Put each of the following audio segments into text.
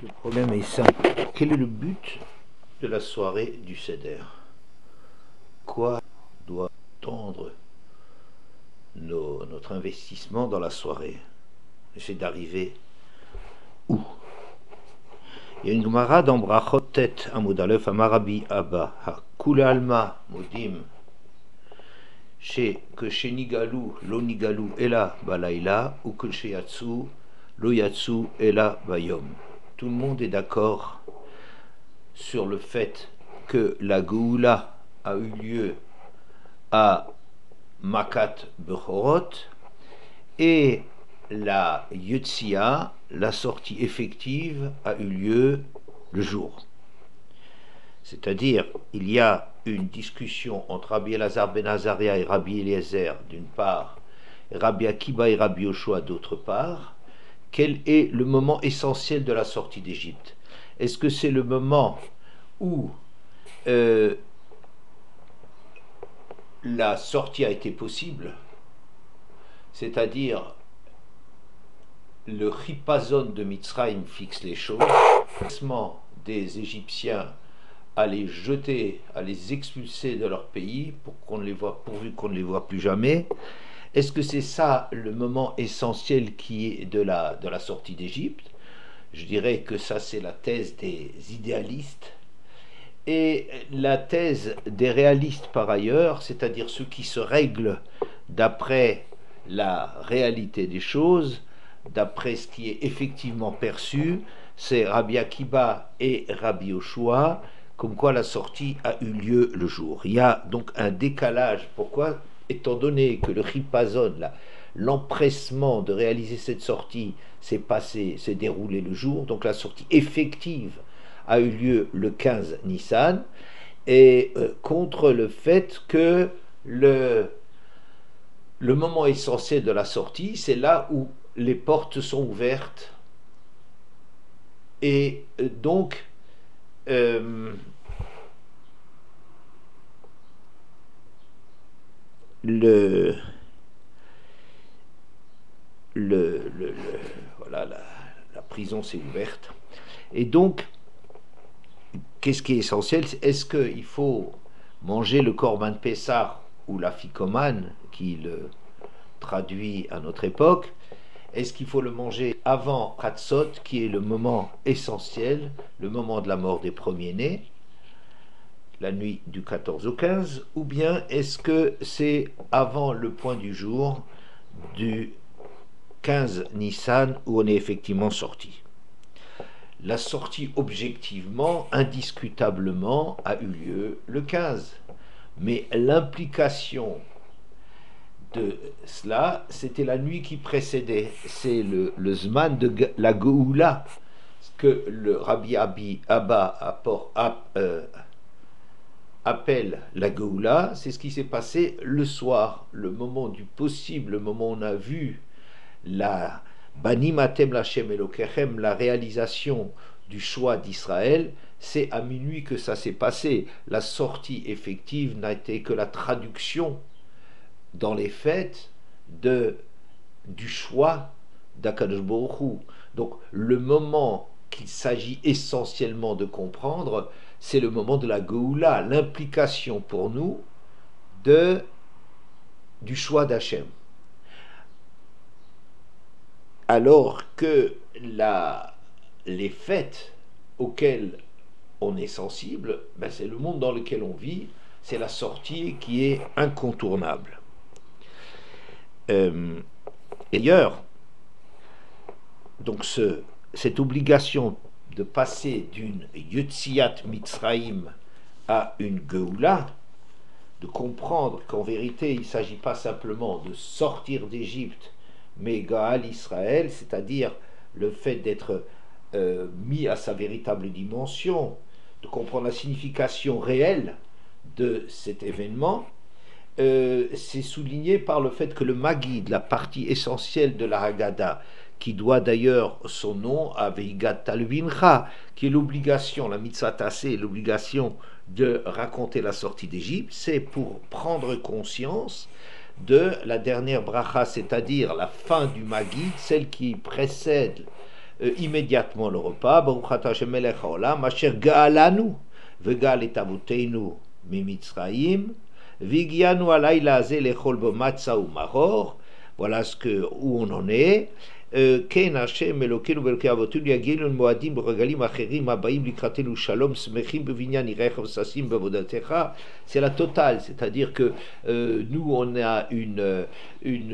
Le problème est simple. Quel est le but de la soirée du Seder? Quoi doit tendre notre investissement dans la soirée? C'est d'arriver où? Il y a une Gemara dans Brachot Tet Amud Aleph Amarabi Abba Hakula Alma Modim que chez Nigalou lo Nigalou Ela Balaïla ou que chez Yatsu lo Yatsu Ela Bayom. Tout le monde est d'accord sur le fait que la Geoula a eu lieu à Makat Bechorot et la Yetsia, la sortie effective, a eu lieu le jour. C'est-à-dire, il y a une discussion entre Rabbi Elazar ben Azaria et Rabbi Eliezer d'une part, et Rabbi Akiba et Rabbi Yoshua d'autre part. Quel est le moment essentiel de la sortie d'Égypte? Est-ce que c'est le moment où la sortie a été possible, c'est-à-dire le chipazon de Mitzrayim fixe les choses, le des Égyptiens à les jeter, à les expulser de leur pays pourvu qu'on ne les voit plus jamais? Est-ce que c'est ça le moment essentiel qui est de la sortie d'Égypte? Je dirais que ça c'est la thèse des idéalistes. Et la thèse des réalistes par ailleurs, c'est-à-dire ceux qui se règlent d'après la réalité des choses, d'après ce qui est effectivement perçu, c'est Rabbi Akiba et Rabbi Yoshua, comme quoi la sortie a eu lieu le jour. Il y a donc un décalage. Pourquoi? Étant donné que le chipazon, l'empressement de réaliser cette sortie s'est déroulé le jour, donc la sortie effective a eu lieu le 15 Nissan, et contre le fait que le moment essentiel de la sortie, c'est là où les portes sont ouvertes, et donc voilà, la prison s'est ouverte, et donc qu'est-ce qui est essentiel? Est-ce qu'il faut manger le Korban Pessah ou la ficomane, qui le traduit à notre époque? Est-ce qu'il faut le manger avant Hatzot, qui est le moment essentiel, le moment de la mort des premiers-nés, la nuit du 14 au 15, ou bien est-ce que c'est avant le point du jour du 15 Nissan où on est effectivement sorti? La sortie objectivement, indiscutablement, a eu lieu le 15. Mais l'implication de cela, c'était la nuit qui précédait. C'est le Zman de la Geoula, que le Rabbi Abba appelle la Geoula. C'est ce qui s'est passé le soir, le moment du possible, le moment où on a vu la Banimatem Lachem Elokechem, la réalisation du choix d'Israël. C'est à minuit que ça s'est passé. La sortie effective n'a été que la traduction dans les faits du choix d'Akadosh Baruch Hu. Donc le moment qu'il s'agit essentiellement de comprendre, c'est le moment de la Geoula, l'implication pour nous du choix d'Hachem. Alors que les faits auxquels on est sensible, c'est le monde dans lequel on vit, c'est la sortie qui est incontournable. D'ailleurs, donc cette obligation de passer d'une Yetziat Mitzrayim à une Geoula, de comprendre qu'en vérité il ne s'agit pas simplement de sortir d'Égypte, mais Gaal Israël, c'est-à-dire le fait d'être mis à sa véritable dimension, de comprendre la signification réelle de cet événement, c'est souligné par le fait que le Maggid, la partie essentielle de la Haggadah, qui doit d'ailleurs son nom à Veigat Talvincha, qui est l'obligation, la mitzvah tassé, l'obligation de raconter la sortie d'Égypte, c'est pour prendre conscience de la dernière bracha, c'est-à-dire la fin du Maggid, celle qui précède immédiatement le repas. Baruch ata Hashem melech haolam, asher ga'alanu vegal et avoteinu mimitzraim, vigianu alayla hazeh lechol bo matzah umaror. Voilà où on en est. כן השם אלוקינו ואלוקי אבותינו יגיענו למועדים ברגלים אחרים הבאים לקראתנו שלום שמחים בבניין עירך וששים בעבודתך. C'est la totale, c'est-à-dire que nous on a une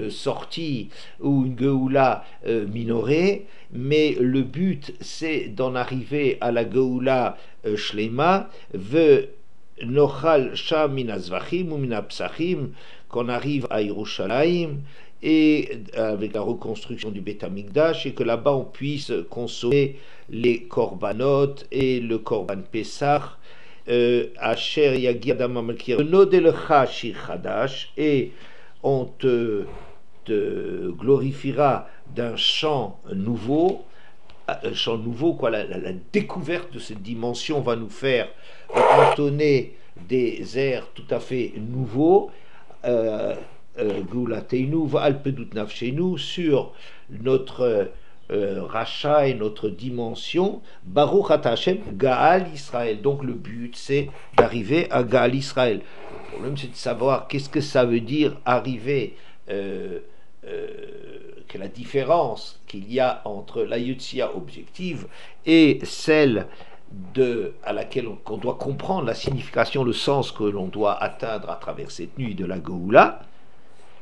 sortie ou une geoula minorée, mais le but c'est d'en arriver à la geoula shlema ve nochal sham min azvachim ou min apsachim, qu'on arrive à Yerushalayim et avec la reconstruction du Beth Amikdash, et que là-bas on puisse consommer les korbanot et le korban Pesach, Asher Yagi Adam Amalkir Nodelcha Shir Chadash, et on te glorifiera d'un chant nouveau. Un chant nouveau, quoi, la découverte de cette dimension va nous faire entonner des airs tout à fait nouveaux. Gulateinu va'alpedut nafshenu, sur notre rachat et notre dimension. Baruch ata Hashem Gaal Israël. Donc le but c'est d'arriver à Gaal Israël. Le problème c'est de savoir qu'est-ce que ça veut dire arriver, quelle est la différence qu'il y a entre la Yotsia objective et celle à laquelle on doit comprendre la signification, le sens que l'on doit atteindre à travers cette nuit de la Geoula.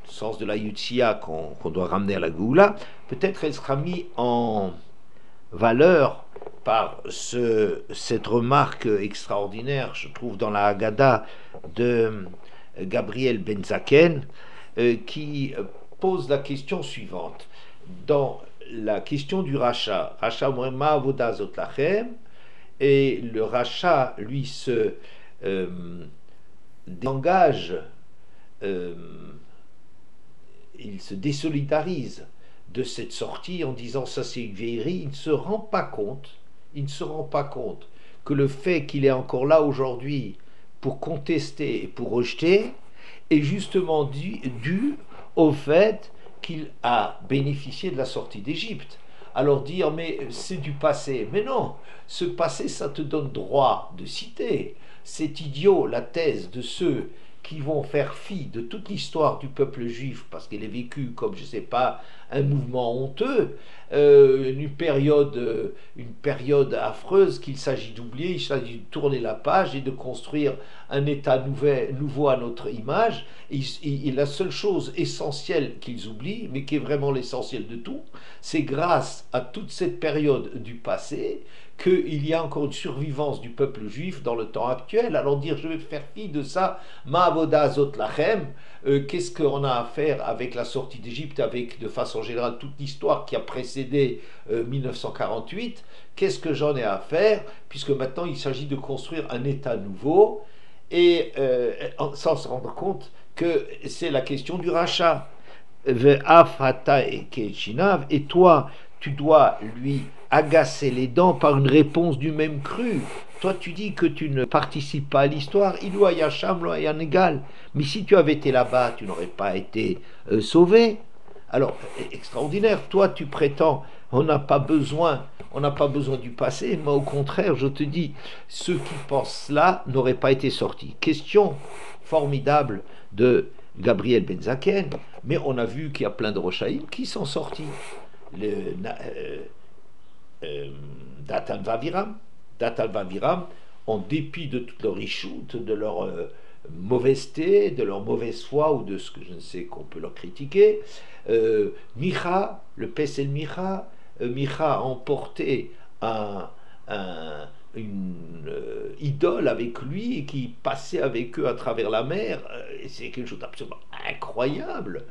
Le sens de la Yotsia qu'on doit ramener à la Geoula, peut-être elle sera mise en valeur par cette remarque extraordinaire, je trouve, dans la Haggadah de Gabriel Ben Zaken, qui pose la question suivante. Dans la question du rachat, rachat ma avoda zot lachem, et le rachat, lui, se désengage, il se désolidarise de cette sortie en disant ça c'est une vieillerie. Il ne se rend pas compte que le fait qu'il est encore là aujourd'hui pour contester et pour rejeter est justement dû au fait qu'il a bénéficié de la sortie d'Égypte. Alors dire mais c'est du passé, mais non, ce passé ça te donne droit de citer. C'est idiot la thèse de ceux qui vont faire fi de toute l'histoire du peuple juif, parce qu'elle est vécue comme, je ne sais pas, un mouvement honteux, une période affreuse qu'il s'agit d'oublier, il s'agit de tourner la page et de construire un état nouveau à notre image. Et la seule chose essentielle qu'ils oublient, mais qui est vraiment l'essentiel de tout, c'est grâce à toute cette période du passé qu'il y a encore une survivance du peuple juif dans le temps actuel. Alors dire je vais faire fi de ça, ma'avoda zot lachem, qu'est-ce qu'on a à faire avec la sortie d'Égypte, avec de façon générale toute l'histoire qui a précédé 1948, qu'est-ce que j'en ai à faire, puisque maintenant il s'agit de construire un État nouveau, et sans se rendre compte que c'est la question du rachat. Et toi, tu dois lui agacer les dents par une réponse du même cru. Toi, tu dis que tu ne participes pas à l'histoire. Il doit y avoir un égal. Mais si tu avais été là-bas, tu n'aurais pas été sauvé. Alors, extraordinaire. Toi, tu prétends, on n'a pas besoin du passé. Mais au contraire, je te dis, ceux qui pensent cela n'auraient pas été sortis. Question formidable de Gabriel Ben Zaken. Mais on a vu qu'il y a plein de Rochaïm qui sont sortis. Datan Vaviram, en dépit de toute leur ichoute, de leur mauvaiseté, de leur mauvaise foi ou de ce que je ne sais qu'on peut leur critiquer, Micha, le Pesel Micha, Micha a emporté une idole avec lui et qui passait avec eux à travers la mer, et c'est quelque chose d'absolument incroyable.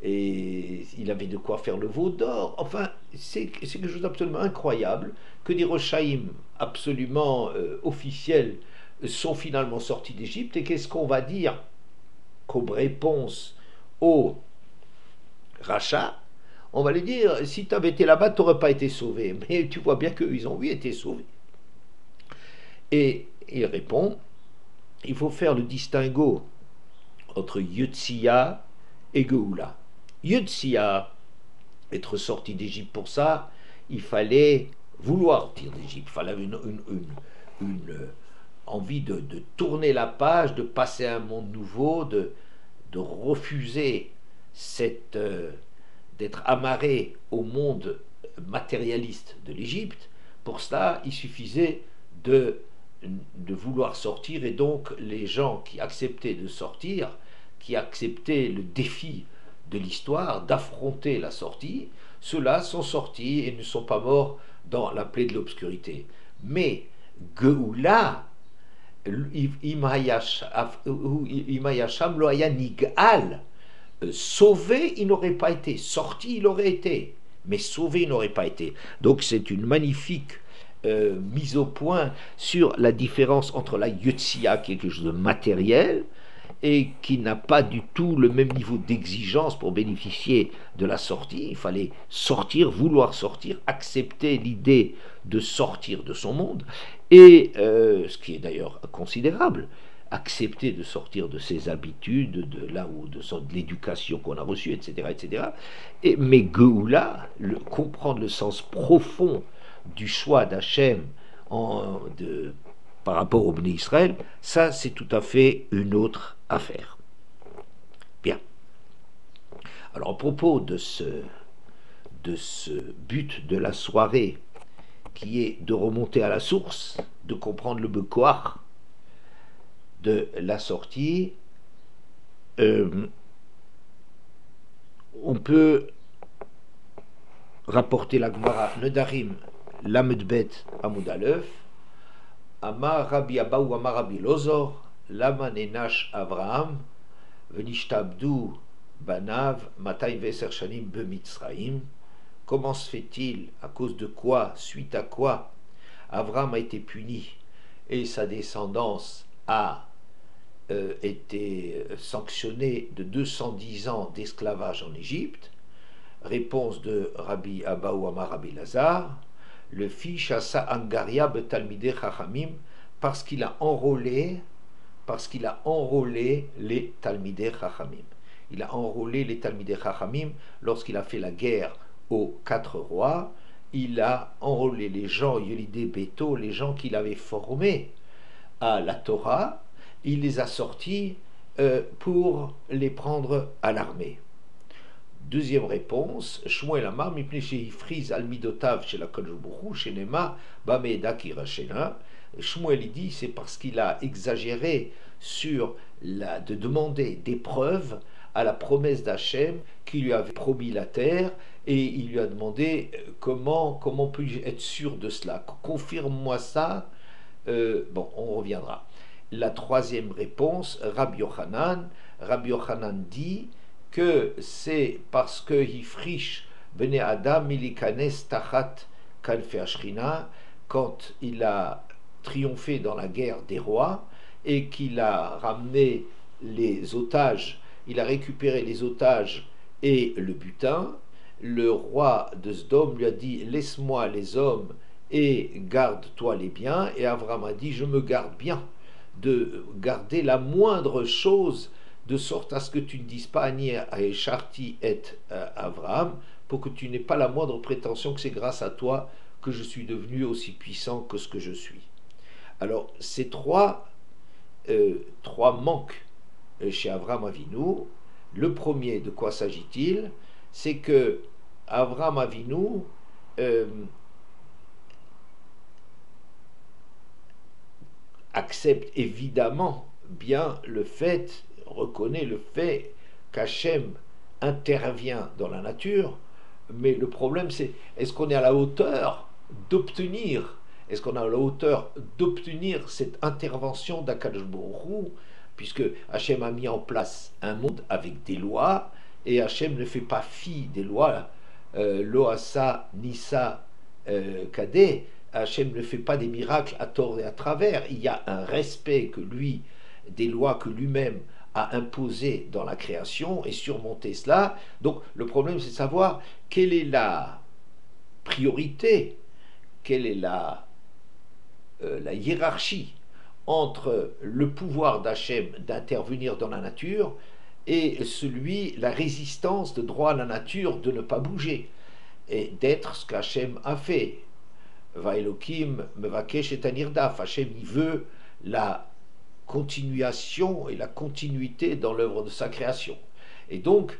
Et il avait de quoi faire le veau d'or. Enfin, c'est quelque chose d'absolument incroyable que des Rochaïm absolument officiels sont finalement sortis d'Égypte. Et qu'est-ce qu'on va dire comme réponse au rachat? On va lui dire, si tu avais été là-bas, tu n'aurais pas été sauvé. Mais tu vois bien qu'eux, ils ont oui été sauvés. Et il répond, il faut faire le distinguo entre Yotsia et Geoula. Yotsia, être sorti d'Égypte pour ça, il fallait vouloir sortir d'Égypte, il fallait une envie de tourner la page, de passer à un monde nouveau, de refuser d'être amarré au monde matérialiste de l'Égypte. Pour cela, il suffisait de vouloir sortir, et donc les gens qui acceptaient de sortir, qui acceptaient le défi de l'histoire, d'affronter la sortie, ceux-là sont sortis et ne sont pas morts dans la plaie de l'obscurité. Mais Geoula, Imayasham Loaya Nigal, sauvé, il n'aurait pas été. Sorti, il aurait été. Mais sauvé, il n'aurait pas été. Donc c'est une magnifique mise au point sur la différence entre la Yotsia, quelque chose de matériel, et qui n'a pas du tout le même niveau d'exigence pour bénéficier de la sortie. Il fallait sortir, vouloir sortir, accepter l'idée de sortir de son monde, et ce qui est d'ailleurs considérable, accepter de sortir de ses habitudes, de là où de l'éducation qu'on a reçue, etc., etc. Mais Geoula, comprendre le sens profond du choix d'Hachem par rapport au Bnei Israël, ça c'est tout à fait une autre affaire. Bien. Alors à propos de ce but de la soirée, qui est de remonter à la source, de comprendre le bekoar de la sortie, on peut rapporter la Gemara Nedarim Lamedbet Amud Aleph, Amar Rabbi Abba ou Amar Rabbi Lozor, Lama Nenash Avraham, Venishtabdu Banav, Matay Veser Shanim Bemitzraim. Comment se fait-il, à cause de quoi, suite à quoi, Avraham a été puni et sa descendance a été sanctionnée de 210 ans d'esclavage en Égypte? Réponse de Rabbi Abba ou Amar Rabbi Lazar, le fils Asa Angaria Betalmide Chachamim, parce qu'il a enrôlé les Talmidei Chachamim. Il a enrôlé les Talmidei Chachamim lorsqu'il a fait la guerre aux 4 rois. Il a enrôlé les gens Yelidé Beto, les gens qu'il avait formés à la Torah. Il les a sortis pour les prendre à l'armée. Deuxième réponse, Shmuel Amar mipnei sheifriz al midotav shel HaKadosh Baruch Hu shenema b'me'eda kirashena. Shmuel dit c'est parce qu'il a exagéré sur de demander des preuves à la promesse d'Hachem qui lui avait promis la terre, et il lui a demandé comment puis-je être sûr de cela, confirme-moi ça. Bon, on reviendra. La troisième réponse, Rabbi Yochanan dit que c'est parce que Yifrish Bene Adam Milikanes Tachat Kanfe Ashrina, quand il a triomphé dans la guerre des rois et qu'il a ramené les otages, il a récupéré les otages et le butin. Le roi de Sdom lui a dit laisse-moi les hommes et garde-toi les biens, et Avram a dit je me garde bien de garder la moindre chose, de sorte à ce que tu ne dises pas Ani Esharti et Avraham, pour que tu n'aies pas la moindre prétention que c'est grâce à toi que je suis devenu aussi puissant que ce que je suis. Alors ces trois manques chez Avraham Avinu. Le premier, de quoi s'agit-il? C'est que Avraham Avinu accepte évidemment bien le fait, reconnaît le fait qu'Hachem intervient dans la nature, mais le problème c'est, est-ce qu'on est à la hauteur d'obtenir, cette intervention d'Akadosh Baruch Hu, puisque Hachem a mis en place un monde avec des lois, et Hachem ne fait pas fi des lois, Loasa Nisa Kadeh. Hachem ne fait pas des miracles à tort et à travers. Il y a un respect des lois que lui-même a imposées dans la création, et surmonter cela. Donc le problème c'est de savoir quelle est la priorité, quelle est la hiérarchie entre le pouvoir d'Hachem d'intervenir dans la nature et la résistance de droit à la nature de ne pas bouger. et d'être ce qu'Hachem a fait. Va Elohim mevakesh et anirdaf. Hachem, il veut la continuation et la continuité dans l'œuvre de sa création. Et donc,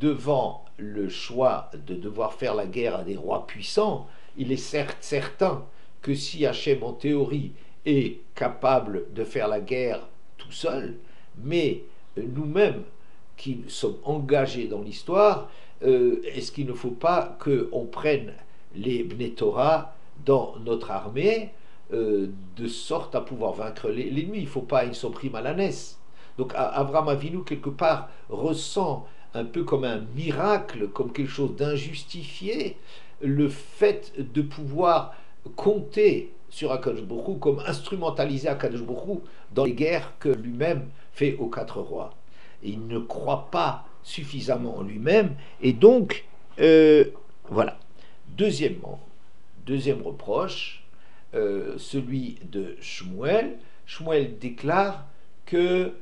devant le choix de devoir faire la guerre à des rois puissants, il est certain que si Hachem, en théorie, est capable de faire la guerre tout seul, mais nous-mêmes, qui sommes engagés dans l'histoire, est-ce qu'il ne faut pas qu'on prenne les Bnei Torah dans notre armée, de sorte à pouvoir vaincre l'ennemi? Il ne faut pas une soprime à l'ânesse. Donc Abraham Avinu, quelque part, ressent un peu comme un miracle, comme quelque chose d'injustifié, le fait de pouvoir compter sur Akadosh Baruch Hu, comme instrumentaliser Akadosh Baruch Hu dans les guerres que lui-même fait aux quatre rois. Et il ne croit pas suffisamment en lui-même, et donc, voilà. Deuxièmement, deuxième reproche, celui de Shmuel. Shmuel déclare que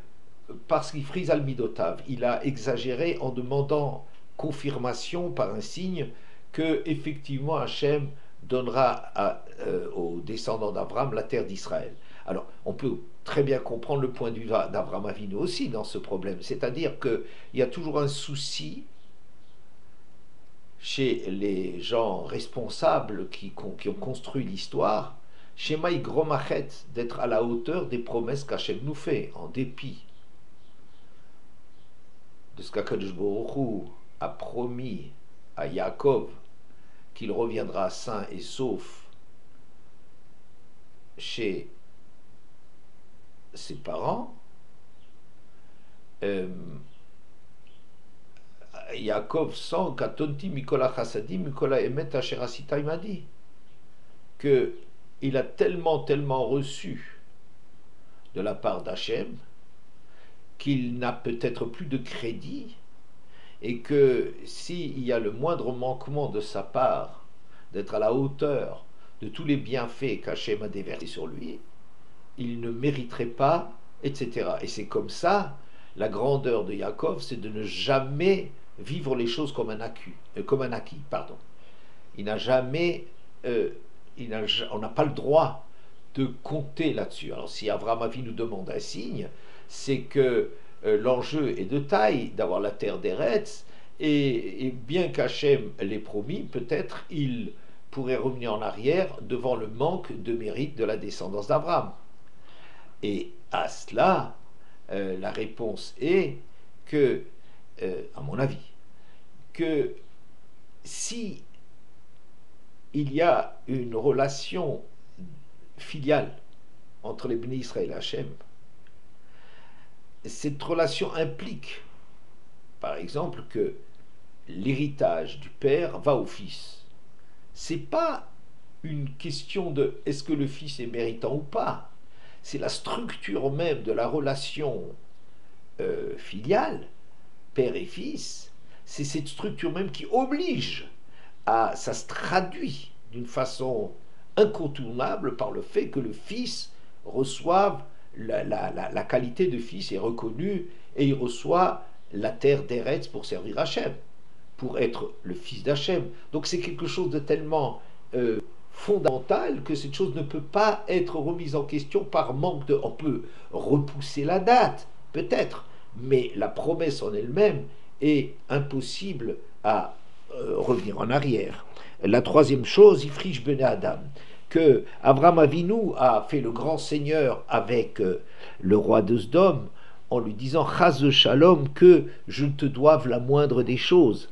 parce qu'il frise al midotav, il a exagéré en demandant confirmation par un signe que effectivement Hachem donnera aux descendants d'Abraham la terre d'Israël. Alors, on peut très bien comprendre le point de vue d'Abraham Avinu aussi dans ce problème, c'est-à-dire qu'il y a toujours un souci chez les gens responsables qui ont construit l'histoire, Shema Gromachet, d'être à la hauteur des promesses qu'Hachem nous fait, en dépit de ce qu'Akadosh Baruch Hu a promis à Yaakov, qu'il reviendra sain et sauf chez ses parents. Yaakov sent qu'Atonti Mikola Chassadim Mikola Emet Asher Asita, il m'a dit que il a tellement reçu de la part d'Hachem qu'il n'a peut-être plus de crédit, et que s'il y a le moindre manquement de sa part d'être à la hauteur de tous les bienfaits qu'Hachem a déversés sur lui, il ne mériterait pas, etc. Et c'est comme ça, la grandeur de Yaakov, c'est de ne jamais vivre les choses comme un acquis. Il n'a jamais, on n'a pas le droit de compter là-dessus. Alors si Abraham Avinu nous demande un signe, c'est que l'enjeu est de taille d'avoir la terre d'Eretz, et bien qu'Hachem l'ait promis, peut-être il pourrait revenir en arrière devant le manque de mérite de la descendance d'Abraham. Et à cela, la réponse est que, à mon avis, que si il y a une relation filiale entre les Bnei Israël et Hachem, cette relation implique, par exemple, que l'héritage du père va au fils. C'est pas une question de est-ce que le fils est méritant ou pas. C'est la structure même de la relation filiale, père et fils. C'est cette structure même qui oblige ça se traduit d'une façon incontournable par le fait que le fils reçoive la qualité de fils est reconnue, et il reçoit la terre d'Eretz pour servir Hachem, pour être le fils d'Hachem. Donc c'est quelque chose de tellement fondamental que cette chose ne peut pas être remise en question par manque de... On peut repousser la date, peut-être, mais la promesse en elle-même est impossible à revenir en arrière. La troisième chose, Ifrish ben Adam, que Abraham Avinu a fait le grand seigneur avec le roi de Sdom, en lui disant Chaz Shalom, que je te doive la moindre des choses.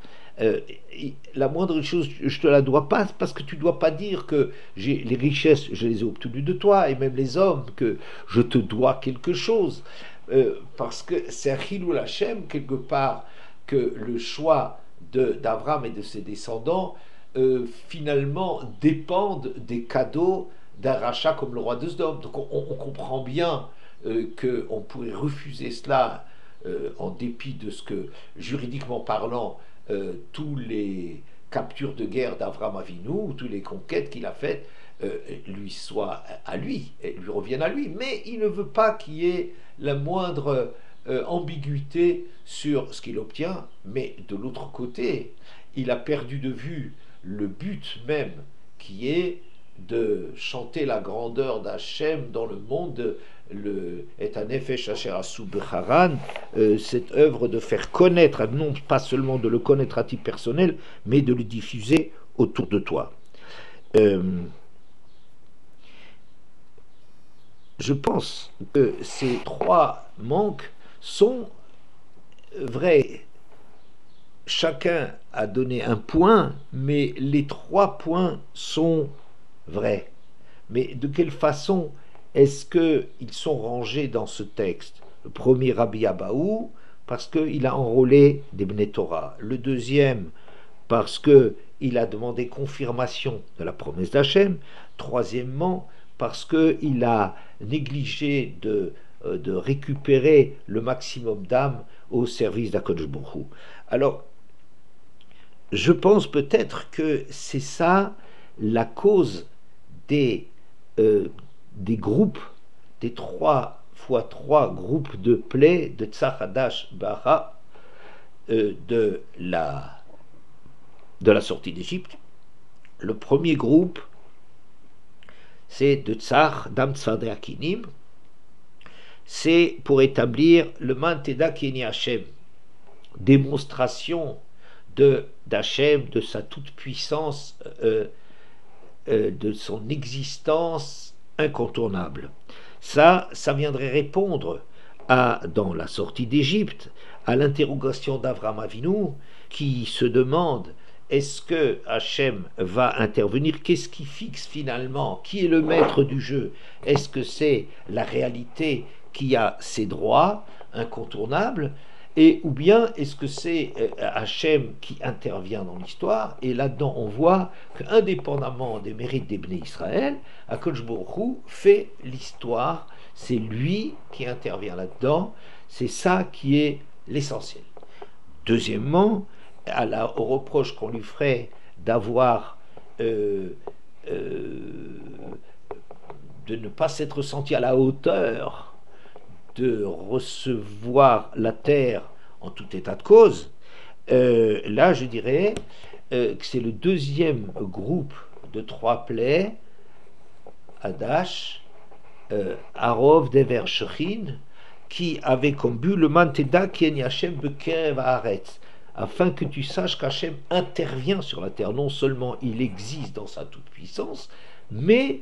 La moindre chose, je te la dois pas, parce que tu dois pas dire que les richesses, je les ai obtenues de toi, et même les hommes, que je te dois quelque chose, parce que c'est un Chilul Hashem, quelque part, que le choix d'Abraham et de ses descendants finalement dépendent des cadeaux d'un rachat comme le roi de Sdom. Donc on comprend bien qu'on pourrait refuser cela en dépit de ce que, juridiquement parlant, tous les captures de guerre d'Abraham Avinu, toutes les conquêtes qu'il a faites, lui soient à lui, et lui reviennent à lui. Mais il ne veut pas qu'il y ait la moindre ambiguïté sur ce qu'il obtient. Mais de l'autre côté, il a perdu de vue le but même qui est de chanter la grandeur d'Hachem dans le monde, est un Nefesh Asher Asu Becharan, cette œuvre de faire connaître, non pas seulement de le connaître à titre personnel, mais de le diffuser autour de toi. Je pense que ces trois manques sont vrais. Chacun a donné un point, mais les trois points sont vrais. Mais de quelle façon est-ce qu'ils sont rangés dans ce texte? Le premier, Rabbi Abaou, parce qu'il a enrôlé des Bnei Torah. Le deuxième, parce qu'il a demandé confirmation de la promesse d'Hachem. Troisièmement, parce qu'il a négligé de récupérer le maximum d'âmes au service d'Akadosh Baruch Hu. Alors, je pense peut-être que c'est ça la cause des groupes, des 3 fois 3 groupes de plaies de Tzach Hadash Bara, de la sortie d'Égypte. Le premier groupe, c'est de Tzach Dam Tzadeh Akinim, c'est pour établir le Manteda Keni Hashem, démonstration d'Hachem, de sa toute-puissance, de son existence incontournable. Ça viendrait répondre dans la sortie d'Égypte, à l'interrogation d'Avraham Avinu, qui se demande est-ce que Hachem va intervenir? Qu'est-ce qui fixe finalement? Qui est le maître du jeu? Est-ce que c'est la réalité qui a ses droits incontournables? Et ou bien est-ce que c'est Hachem qui intervient dans l'histoire? Et là-dedans, on voit qu'indépendamment des mérites des Bnei Israël, Akadosh Baruch Hu fait l'histoire. C'est lui qui intervient là-dedans. C'est ça qui est l'essentiel. Deuxièmement, au reproche qu'on lui ferait d'avoir de ne pas s'être senti à la hauteur de recevoir la terre en tout état de cause, là je dirais que c'est le deuxième groupe de 3 plaies, Hadash, Arov, Dever, Shechin, qui avait comme but le Manteda Keni Hashem Bekerev Haaretz, afin que tu saches qu'Hachem intervient sur la terre. Non seulement il existe dans sa toute-puissance, mais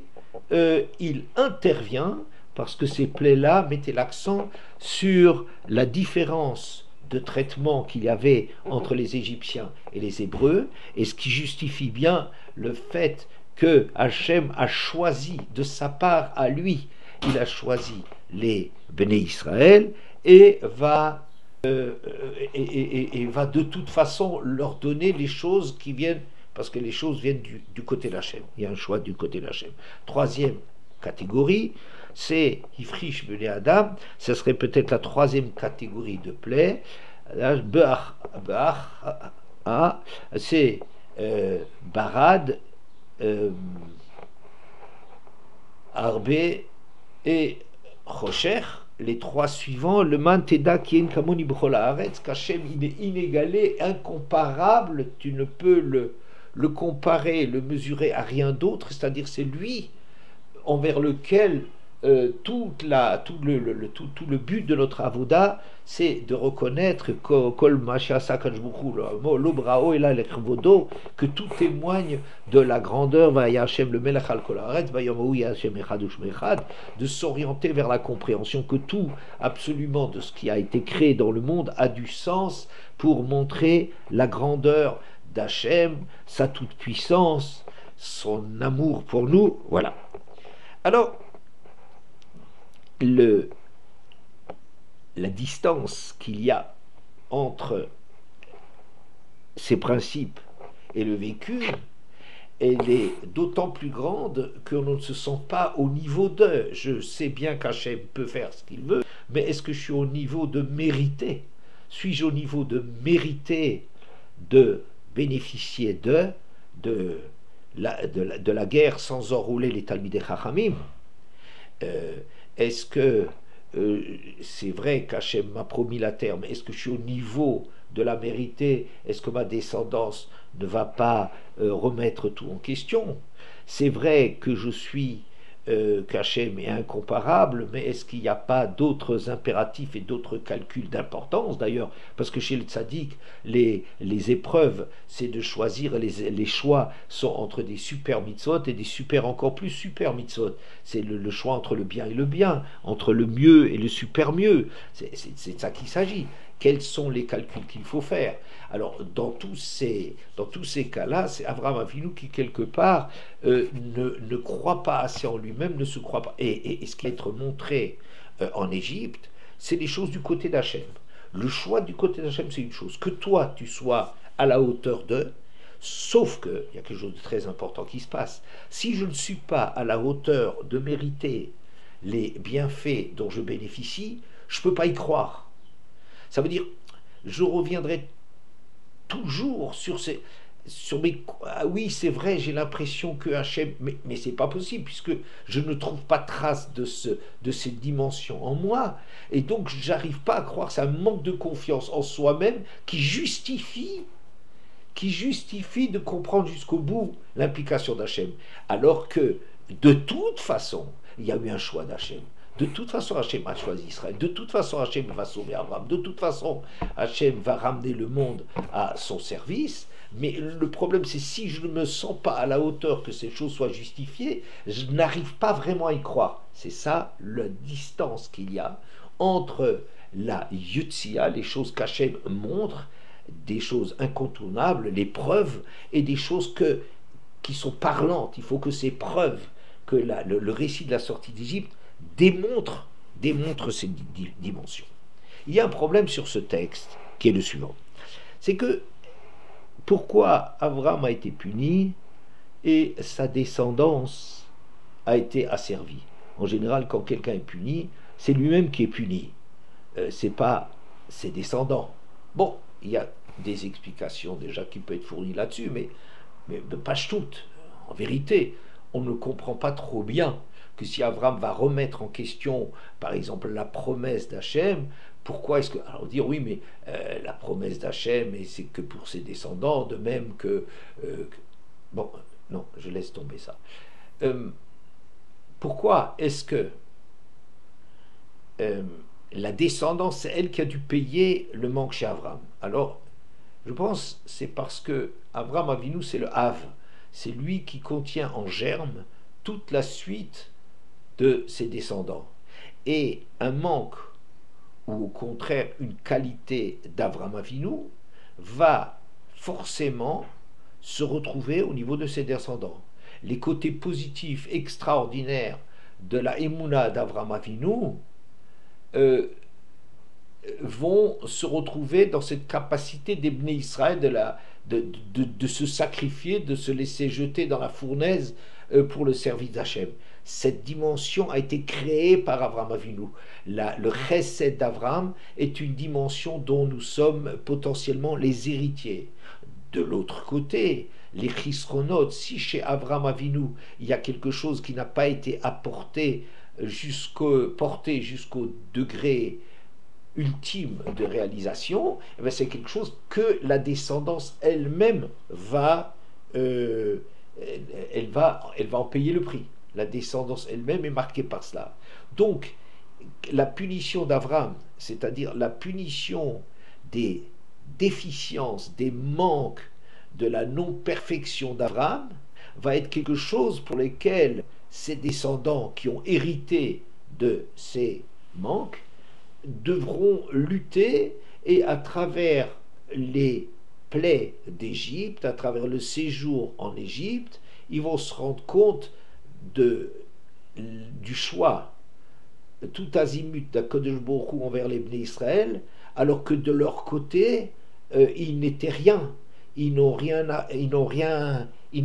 il intervient parce que ces plaies-là mettaient l'accent sur la différence de traitement qu'il y avait entre les Égyptiens et les Hébreux, et ce qui justifie bien le fait que Hachem a choisi de sa part à lui, il a choisi les Béné Israël et va de toute façon leur donner les choses qui viennent, parce que les choses viennent du côté d'Hachem. Il y a un choix du côté d'Hachem. Troisième catégorie, c'est Ifrish Bene Adam, ce serait peut-être la troisième catégorie de plaies. C'est Barad, Arbe et Rocher. Les 3 suivants, le Manteda qui est Kamoni B'chol Haaretz, qu'Hachem il est inégalé, incomparable, tu ne peux le comparer, le mesurer à rien d'autre, c'est-à-dire c'est lui envers lequel tout le but de notre avoda, c'est de reconnaître que tout témoigne de la grandeur, de s'orienter vers la compréhension que tout, absolument, de ce qui a été créé dans le monde a du sens pour montrer la grandeur d'Hachem, sa toute-puissance, son amour pour nous. Voilà. Alors, la distance qu'il y a entre ces principes et le vécu, elle est d'autant plus grande que l'on ne se sent pas au niveau de. Je sais bien qu'Hachem peut faire ce qu'il veut, mais est-ce que je suis au niveau de mériter? Suis-je au niveau de mériter de bénéficier de la guerre sans enrouler les Talmidei Chachamim? Est-ce que c'est vrai qu'Hachem m'a promis la terre, mais est-ce que je suis au niveau de la mériter, est-ce que ma descendance ne va pas remettre tout en question? C'est vrai que je suis qu'Hachem est incomparable, mais est-ce qu'il n'y a pas d'autres impératifs et d'autres calculs d'importance d'ailleurs? Parce que chez le tzaddik, les épreuves, c'est de choisir, les choix sont entre des super mitzvot et des super encore plus super mitzvot. C'est le choix entre le bien et le bien, entre le mieux et le super mieux. C'est de ça qu'il s'agit. Quels sont les calculs qu'il faut faire? Alors, dans tous ces cas-là, c'est Abraham Avinu qui, quelque part, ne croit pas assez en lui-même, ne se croit pas. Et ce qui va être montré en Égypte, c'est les choses du côté d'Hachem. Le choix du côté d'Hachem, c'est une chose. Que toi, tu sois à la hauteur de, sauf qu'il y a quelque chose de très important qui se passe. Si je ne suis pas à la hauteur de mériter les bienfaits dont je bénéficie, je ne peux pas y croire. Ça veut dire, je reviendrai toujours sur mes... Ah oui, c'est vrai, j'ai l'impression que Hachem... Mais c'est pas possible, puisque je ne trouve pas trace de cette dimension en moi. Et donc, j'arrive pas à croire, c'est un manque de confiance en soi-même qui justifie de comprendre jusqu'au bout l'implication d'Hachem. Alors que, de toute façon, il y a eu un choix d'Hachem. De toute façon, Hachem a choisi Israël. De toute façon, Hachem va sauver Abraham. De toute façon, Hachem va ramener le monde à son service. Mais le problème, c'est si je ne me sens pas à la hauteur que ces choses soient justifiées, je n'arrive pas vraiment à y croire. C'est ça la distance qu'il y a entre la Yutzia, les choses qu'Hachem montre, des choses incontournables, les preuves, et des choses qui sont parlantes. Il faut que ces preuves, que le récit de la sortie d'Égypte démontre ces dimensions. Il y a un problème sur ce texte qui est le suivant. C'est que pourquoi Abraham a été puni et sa descendance a été asservie? En général, quand quelqu'un est puni, c'est lui-même qui est puni. C'est pas ses descendants. Bon, il y a des explications déjà qui peuvent être fournies là-dessus, mais pas toutes. En vérité, on ne comprend pas trop bien que si Abraham va remettre en question, par exemple, la promesse d'Hachem, pourquoi est-ce que... Alors dire oui, mais la promesse d'Hachem, et c'est que pour ses descendants, de même bon, non, je laisse tomber ça. Pourquoi est-ce que la descendance, c'est elle qui a dû payer le manque chez Abraham? Alors, je pense c'est parce que Abraham Avinu, c'est le Hav. C'est lui qui contient en germe toute la suite de ses descendants. Et un manque, ou au contraire une qualité d'Abraham Avinu, va forcément se retrouver au niveau de ses descendants. Les côtés positifs extraordinaires de la Emouna d'Abraham Avinu vont se retrouver dans cette capacité des Bnei Israël de se sacrifier, de se laisser jeter dans la fournaise pour le service d'Hachem. Cette dimension a été créée par Abraham Avinu. Le chesed d'Abraham est une dimension dont nous sommes potentiellement les héritiers. De l'autre côté, les chisronotes, si chez Abraham Avinu, il y a quelque chose qui n'a pas été apporté porté jusqu'au degré ultime de réalisation, c'est quelque chose que la descendance elle-même elle va en payer le prix. La descendance elle-même est marquée par cela. Donc, la punition d'Abraham, c'est-à-dire la punition des déficiences, des manques, de la non-perfection d'Abraham, va être quelque chose pour lesquels ses descendants qui ont hérité de ces manques devront lutter, et à travers les plaies d'Égypte, à travers le séjour en Égypte, ils vont se rendre compte du choix tout azimut d'Akadosh Baruch Hu envers les Bnei Israël, alors que de leur côté, ils n'étaient rien. Ils ne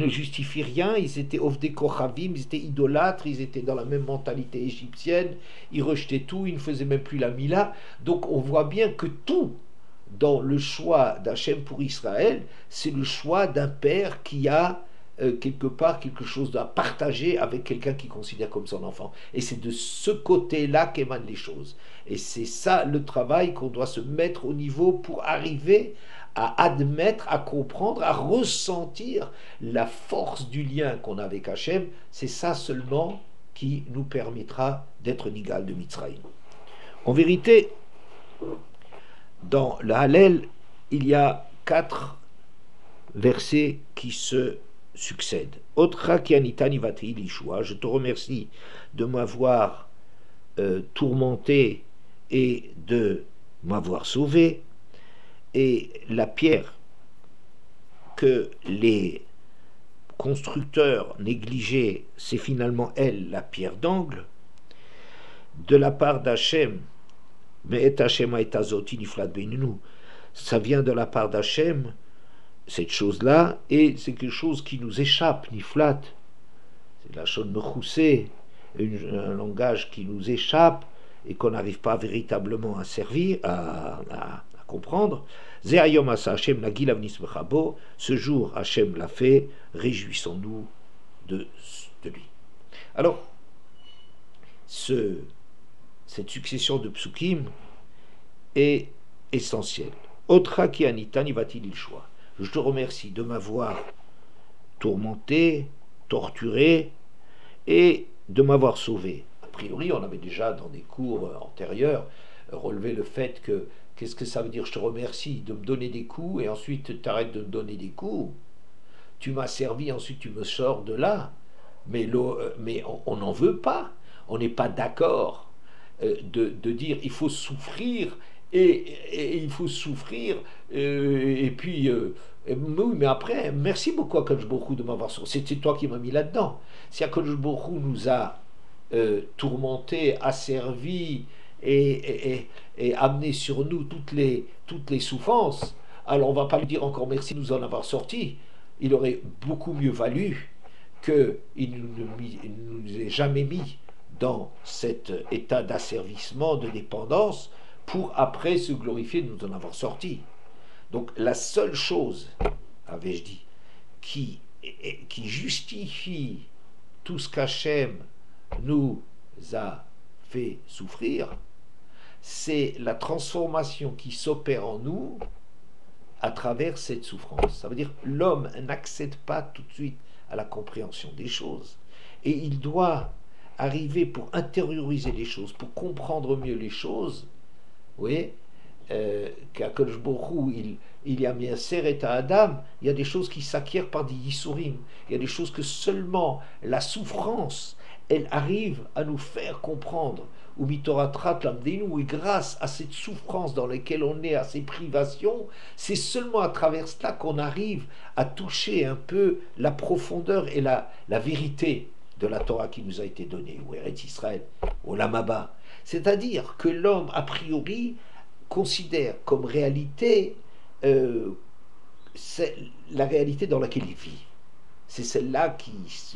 justifient rien, ils étaient Ovdei Kochavim, ils étaient idolâtres, ils étaient dans la même mentalité égyptienne, ils rejetaient tout, ils ne faisaient même plus la Mila. Donc on voit bien que tout dans le choix d'Hachem pour Israël, c'est le choix d'un père qui a quelque part quelque chose à partager avec quelqu'un qui considère comme son enfant. Et c'est de ce côté-là qu'émanent les choses. Et c'est ça le travail qu'on doit se mettre au niveau pour arriver à admettre, à comprendre, à ressentir la force du lien qu'on a avec Hachem. C'est ça seulement qui nous permettra d'être Nigal de Mitzrayim. En vérité, dans le Hallel, il y a 4 versets qui se succèdent. Otra kianitani vatei lishua, je te remercie de m'avoir tourmenté et de m'avoir sauvé. Et la pierre que les constructeurs négligeaient, c'est finalement elle, la pierre d'angle, de la part d'Hachem. Mais et Hachem et azoti niflat beinenu, ça vient de la part d'Hachem, cette chose-là, et c'est quelque chose qui nous échappe, niflat. C'est la chose mechoussé, un langage qui nous échappe et qu'on n'arrive pas véritablement à servir, à comprendre. Ze'ayom asa Hachem nagil avnis mechabo, ce jour Hachem l'a fait, réjouissons-nous de lui. Alors, cette succession de psukim est essentielle. Otra ki anitani vati lishua. Je te remercie de m'avoir tourmenté, torturé et de m'avoir sauvé. A priori, on avait déjà dans des cours antérieurs relevé le fait que qu'est-ce que ça veut dire? Je te remercie de me donner des coups et ensuite tu arrêtes de me donner des coups. Tu m'as servi, ensuite tu me sors de là. Mais on n'en veut pas. On n'est pas d'accord de dire il faut souffrir et il faut souffrir et puis oui, mais après merci beaucoup à Akadosh Baruch Hu de m'avoir sauvé. C'était toi qui m'as mis là-dedans. Si Akadosh Baruch Hu nous a tourmentés, asservis et amené sur nous toutes les souffrances, alors on ne va pas lui dire encore merci de nous en avoir sortis. Il aurait beaucoup mieux valu qu'il ne nous ait jamais mis dans cet état d'asservissement, de dépendance, pour après se glorifier de nous en avoir sortis. Donc la seule chose, avais-je dit, qui justifie tout ce qu'Hachem nous a fait souffrir, c'est la transformation qui s'opère en nous à travers cette souffrance. Ça veut dire que l'homme n'accède pas tout de suite à la compréhension des choses. Et il doit arriver pour intérioriser les choses, pour comprendre mieux les choses. Vous voyez, qu'Akadosh Baruch Hu, il y a mis un seret à Adam, il y a des choses qui s'acquièrent par des yisurim. Il y a des choses que seulement la souffrance, elle arrive à nous faire comprendre. Ou mitoratrat lamdenu, et grâce à cette souffrance dans laquelle on est, à ces privations, c'est seulement à travers cela qu'on arrive à toucher un peu la profondeur et la vérité de la Torah qui nous a été donnée, ou Eretz Israël, ou Lamaba. C'est-à-dire que l'homme, a priori, considère comme réalité c'est la réalité dans laquelle il vit. C'est celle-là qui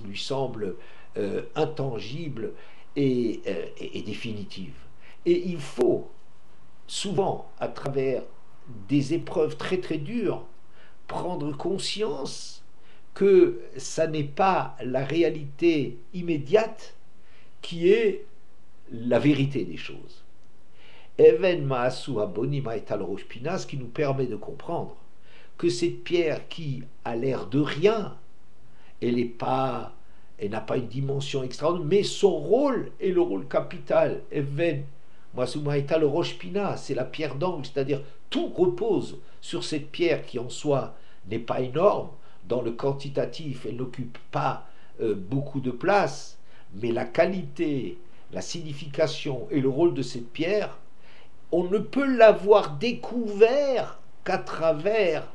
lui semble intangible et définitive. Et il faut souvent, à travers des épreuves très très dures, prendre conscience que ça n'est pas la réalité immédiate qui est la vérité des choses. Even Maasu Aboni Maïtal Roshpina, ce qui nous permet de comprendre que cette pierre qui a l'air de rien, elle n'a pas une dimension extraordinaire, mais son rôle est le rôle capital. Even Maasu Maïtal Roshpina, c'est la pierre d'angle, c'est-à-dire tout repose sur cette pierre qui en soi n'est pas énorme. Dans le quantitatif, elle n'occupe pas beaucoup de place, mais la qualité, la signification et le rôle de cette pierre, on ne peut l'avoir découvert qu'à travers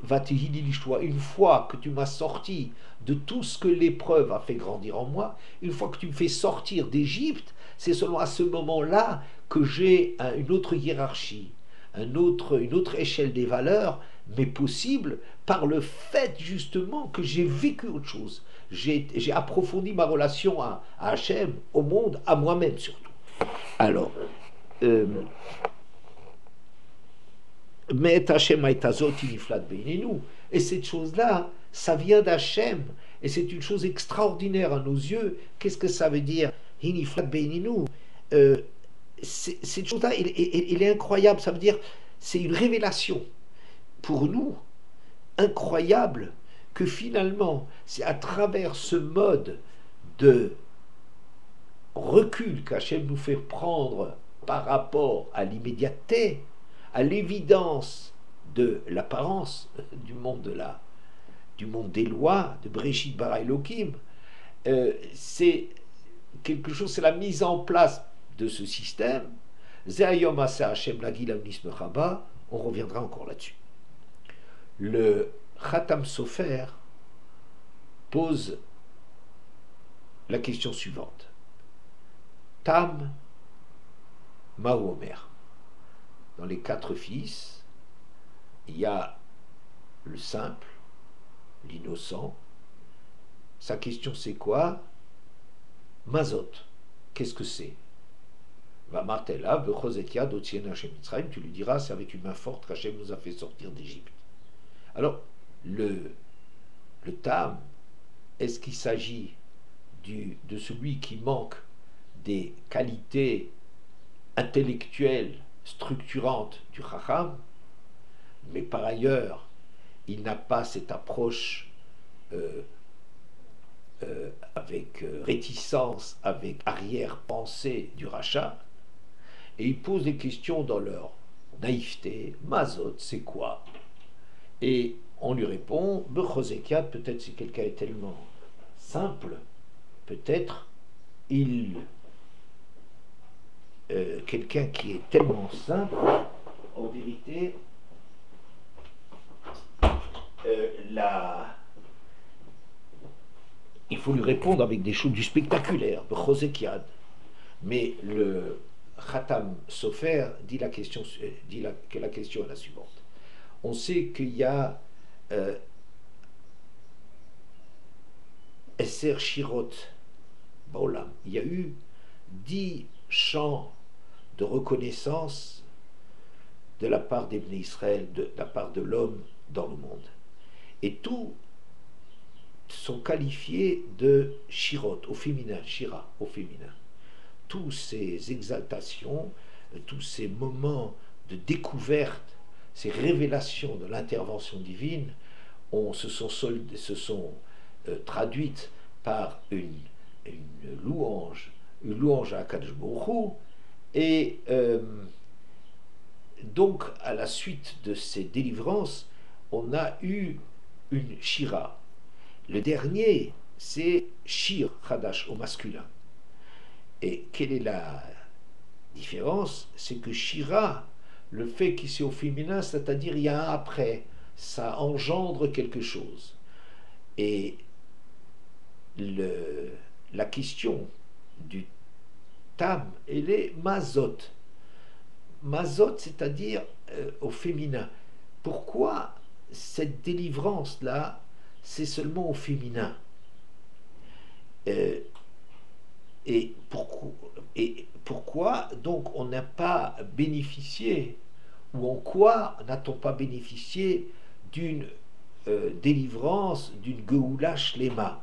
Vatihili l'Ishtoa. Une fois que tu m'as sorti de tout ce que l'épreuve a fait grandir en moi, une fois que tu me fais sortir d'Égypte, c'est seulement à ce moment-là que j'ai une autre hiérarchie, une autre échelle des valeurs, mais possible par le fait justement que j'ai vécu autre chose. J'ai approfondi ma relation à Hachem, au monde, à moi-même surtout. Alors, et cette chose-là, ça vient d'Hachem, et c'est une chose extraordinaire à nos yeux. Qu'est-ce que ça veut dire? Hiniflat Beininu. Cette chose-là, elle est incroyable. Ça veut dire, c'est une révélation pour nous, incroyable, que finalement, c'est à travers ce mode de recul qu'Hachem nous fait prendre par rapport à l'immédiateté, à l'évidence de l'apparence du monde des lois, de Breshit bara Elohim, c'est quelque chose, c'est la mise en place de ce système. Ze'ayom asa Hashem lagil amnis mechaba, on reviendra encore là-dessus. Le Khatam Sofer pose la question suivante. Tam Ma'u Omer. Dans les 4 fils, il y a le simple, l'innocent. Sa question c'est quoi? Mazot. Qu'est-ce que c'est? Va Martella, Bechozetia, Dotsien Hashem Mitzrayim, tu lui diras, c'est avec une main forte qu'Hachem nous a fait sortir d'Égypte. Alors, le Tam, est-ce qu'il s'agit de celui qui manque des qualités intellectuelles structurantes du Chacham, mais par ailleurs, il n'a pas cette approche avec réticence, avec arrière-pensée du rachat, et il pose des questions dans leur naïveté. Mazot, c'est quoi? Et on lui répond, Bechozekiat, peut-être si quelqu'un est tellement simple, peut-être quelqu'un qui est tellement simple, en vérité, il faut lui répondre avec des choses du spectaculaire, Bechozekiat. Mais le Khatam Sofer dit que la question est la suivante. On sait qu'il y a Esser Shirot Baolam. Il y a eu 10 chants de reconnaissance de la part des Bnei Israël, de la part de l'homme dans le monde. Et tous sont qualifiés de Shirot, au féminin, Shira, au féminin. Tous ces exaltations, tous ces moments de découverte, ces révélations de l'intervention divine se sont traduites par une louange à Akadosh Baruch Hu, et donc à la suite de ces délivrances, on a eu une Shira. Le dernier, c'est Shir Chadash au masculin. Et quelle est la différence? C'est que Shira, le fait qu'il soit au féminin, c'est-à-dire il y a un après, ça engendre quelque chose. Et la question du Tam, elle est Mazot. Mazot, c'est-à-dire au féminin. Pourquoi cette délivrance-là, c'est seulement au féminin? Et pourquoi donc on n'a pas bénéficié, ou en quoi n'a-t-on pas bénéficié d'une délivrance, d'une Geoula Shlema?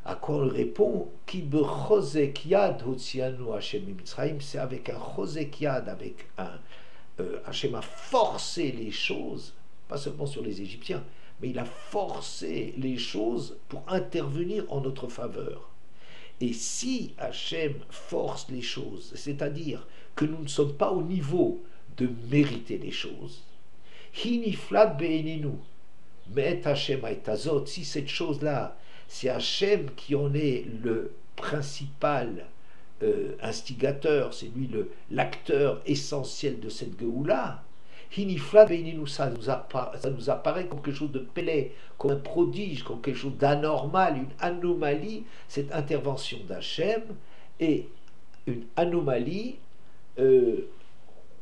À quoi on répond? Ki bechozek yad hotzianu Hashem mitzrayim, c'est avec un chozek yad, avec un Hashem a forcé les choses, pas seulement sur les Égyptiens, mais il a forcé les choses pour intervenir en notre faveur. Et si Hachem force les choses, c'est-à-dire que nous ne sommes pas au niveau de mériter les choses, Hiniflat be'eninu, met Hachem aitazot, si cette chose-là, c'est Hachem qui en est le principal instigateur, c'est lui l'acteur essentiel de cette Géoula, Hiniflat be'eninu, ça nous apparaît comme quelque chose de pélé, comme un prodige, comme quelque chose d'anormal, une anomalie, cette intervention d'Hachem, et une anomalie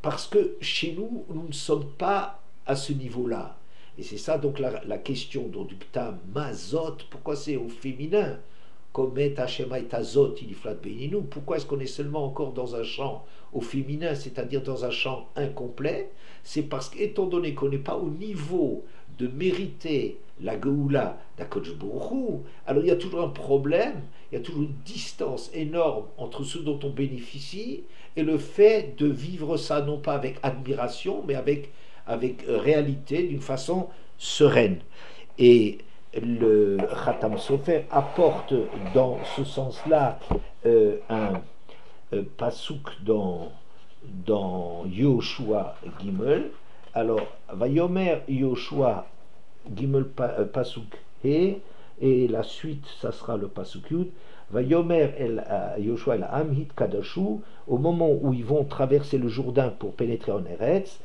parce que chez nous, nous ne sommes pas à ce niveau-là. Et c'est ça donc la question du Ptam Mazot, pourquoi c'est au féminin? Comme Hachem Aitazot, Hiniflat be'eninu, pourquoi est-ce qu'on est seulement encore dans un chant au féminin, c'est-à-dire dans un chant incomplet? C'est parce qu'étant donné qu'on n'est pas au niveau de mériter la Géoula d'Akadosh Baruch Hu, alors il y a toujours un problème, il y a toujours une distance énorme entre ce dont on bénéficie et le fait de vivre ça non pas avec admiration, mais avec réalité, d'une façon sereine. Et le Khatam Sofer apporte dans ce sens-là un pasouk dans Yoshua Gimel. Alors, Vayomer Yoshua Gimel pasouk He, et la suite, ça sera le pasouk Yud. Vayomer Yoshua el Amhit Kadashu, au moment où ils vont traverser le Jourdain pour pénétrer en Eretz,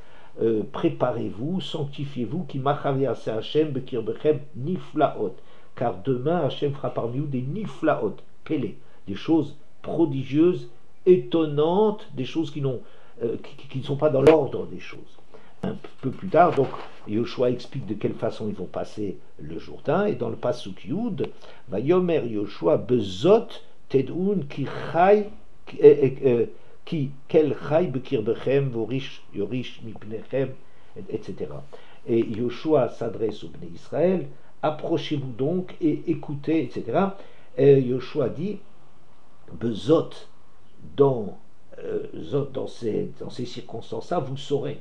préparez-vous, sanctifiez-vous, qui machavia se Hashem bekirbechem niflaot, car demain Hashem fera parmi vous des niflaot, pélé, des choses prodigieuses, étonnantes, des choses qui ne sont pas dans l'ordre des choses. Un peu plus tard, donc, Yoshua explique de quelle façon ils vont passer le Jourdain, et dans le Pasuk Yud, va Yomer Yoshua bezot tedun ki chai qui kel chai bekirbechem vorish yorish mipnechem, etc. Et Yoshua s'adresse au Bnei Israël, approchez-vous donc et écoutez, etc. Et Yoshua dit, bezot, dans ces circonstances-là, vous saurez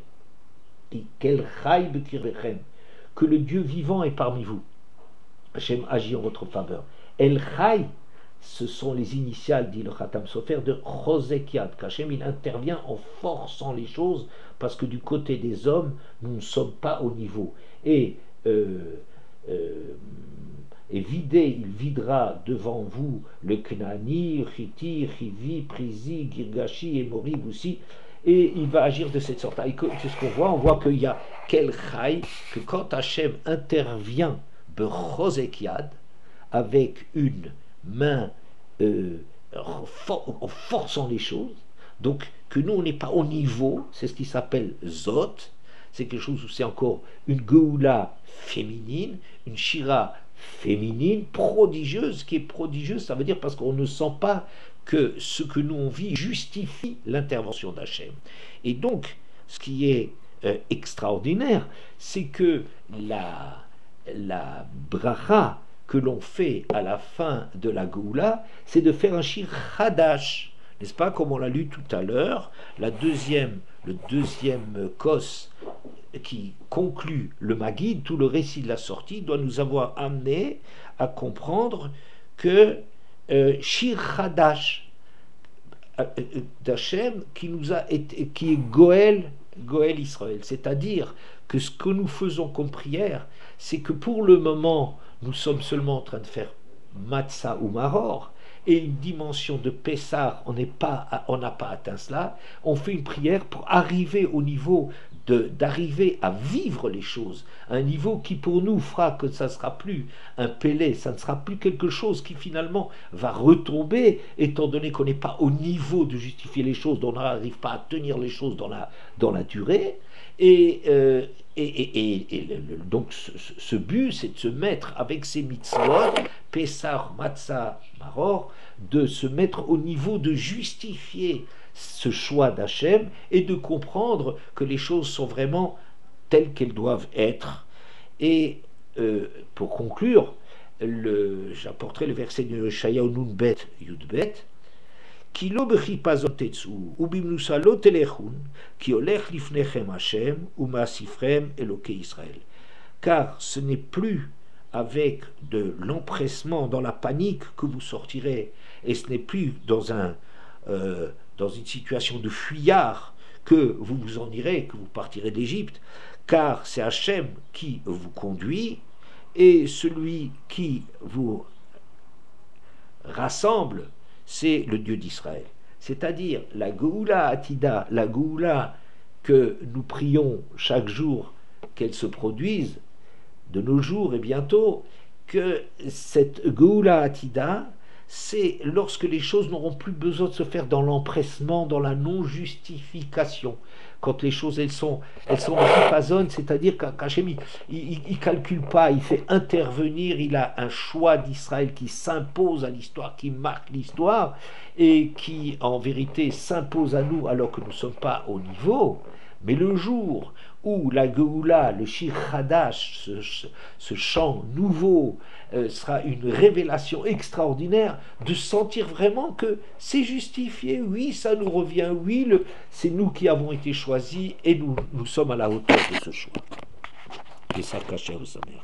quel chai bekirbechem, que le Dieu vivant est parmi vous. Hachem agit en votre faveur. El chai, ce sont les initiales, dit le Khatam Sofer, de Chosek Yad, qu'Hachem il intervient en forçant les choses, parce que du côté des hommes, nous ne sommes pas au niveau. Et il videra devant vous le Knani, Chiti, Chivi, Prizi, Girgashi et Moriv aussi, et il va agir de cette sorte. C'est ce qu'on voit, on voit qu'il y a quel chai, que quand Hachem intervient, Bechosek Yad, avec une main en forçant les choses, donc que nous on n'est pas au niveau, c'est ce qui s'appelle Zot, c'est quelque chose où c'est encore une Géoula féminine, une Shira féminine, prodigieuse, qui est prodigieuse, ça veut dire parce qu'on ne sent pas que ce que nous on vit justifie l'intervention d'Hachem. Et donc, ce qui est extraordinaire, c'est que la bracha que l'on fait à la fin de la Géoula, c'est de faire un shir Hadash, n'est-ce pas, comme on l'a lu tout à l'heure, le deuxième kos qui conclut le Maguid, tout le récit de la sortie, doit nous avoir amené à comprendre que shir Hadash d'Hachem qui est Goël Israël, c'est-à-dire que ce que nous faisons comme prière, c'est que pour le moment, nous sommes seulement en train de faire Matzah ou Maror, et une dimension de Pessah, on n'a pas atteint cela. On fait une prière pour arriver au niveau d'arriver à vivre les choses, un niveau qui pour nous fera que ça ne sera plus un Pélé, ça ne sera plus quelque chose qui finalement va retomber, étant donné qu'on n'est pas au niveau de justifier les choses, on n'arrive pas à tenir les choses dans la durée. Donc ce but, c'est de se mettre avec ces mitzvot, Pessah, Matzah, Maror, de se mettre au niveau de justifier ce choix d'Hachem et de comprendre que les choses sont vraiment telles qu'elles doivent être. Et pour conclure, j'apporterai le verset de Yeshayahu Nunbet Yudbet, כי לא בחיפזון תצאו, ובמנוסה לא תלכון, כי הולך לפניכם השם, ומאסיפכם אלוקי ישראל. Car ce n'est plus avec de l'empressement, dans la panique que vous sortirez, et ce n'est plus dans une situation de fuyard que vous vous en irez, que vous partirez d'Égypte, car c'est Hachem qui vous conduit, et celui qui vous rassemble, c'est le Dieu d'Israël. C'est-à-dire la Géoula Atida, la Géoula que nous prions chaque jour qu'elle se produise, de nos jours et bientôt, que cette Géoula Atida, c'est lorsque les choses n'auront plus besoin de se faire dans l'empressement, dans la non-justification. Quand les choses, elles sont en chipazone, c'est-à-dire qu'Hachem, il ne calcule pas, il fait intervenir, il a un choix d'Israël qui s'impose à l'histoire, qui marque l'histoire, et qui, en vérité, s'impose à nous alors que nous ne sommes pas au niveau. Mais le jour où la Geoula, le Shir Hadash, ce chant nouveau, sera une révélation extraordinaire, de sentir vraiment que c'est justifié, oui, ça nous revient, oui, c'est nous qui avons été choisis et nous sommes à la hauteur de ce choix. Et ça cachait aux Américains.